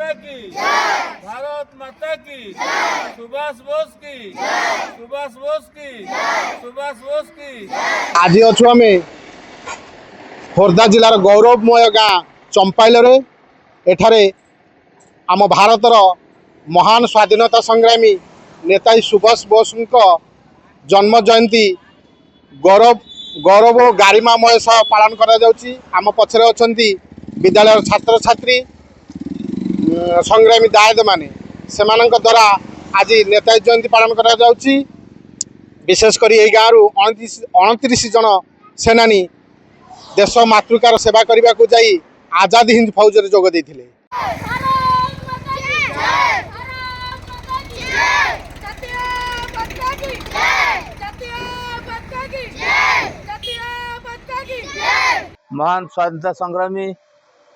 माता की भारत माता की सुभाष बोस की सुभाष बोस की सुभाष बोस की। आज अच्छु आम खोर्धा जिलार गौरवमय गाँ चंपाइल एठारे आम भारतर महान स्वाधीनता संग्रामी नेताजी सुभाष बोस जन्म जयंती गौरव गौरव और गारिमामय सह पालन करा जाउची। आम पछरे अछंती विद्यालय छात्र छात्री संग्रामी दायद माने सेमानंक द्वारा आज नेताजी जयंती पालन करा जाउची। विशेष करी एई गाँव 29 जन सेनानी देश मातृकार सेवा करने को जाई आजाद हिंद फौज रे जोग देथिले। महान स्वाधीनता संग्रामी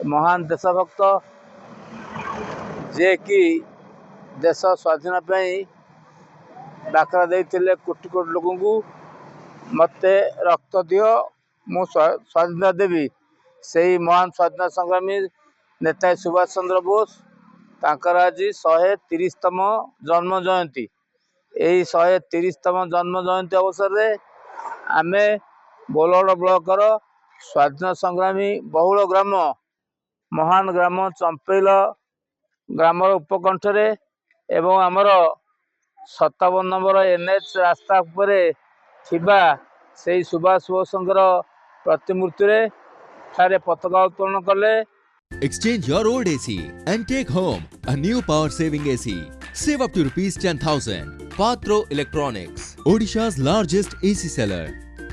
महान देशभक्त जे कि देश स्वाधीन डाकरा देते कोटि कोटि लोक को मते रक्त दियो मु स्वाधीनता देवी। से ही महान स्वाधीनता संग्रामी नेताजी सुभाष चंद्र बोस तांकर आज 130तम जन्म जयंती। यही 130तम जन्म जयंती अवसर में आमे बोलगड़ ब्लॉकर स्वाधीनता संग्रामी बहुल ग्राम महान ग्राम चंपेल ग्रामर उपकंठरे एवं आमर 57 नंबर NH रास्ता उपरे थिबा से सुभाष बोसंकर प्रतिमूर्ति रे ठारे पताका उत्तोलन कले। Exchange your old AC and take home a new power saving AC. Save up to ₹10,000. Patro Electronics, Odisha's largest AC seller.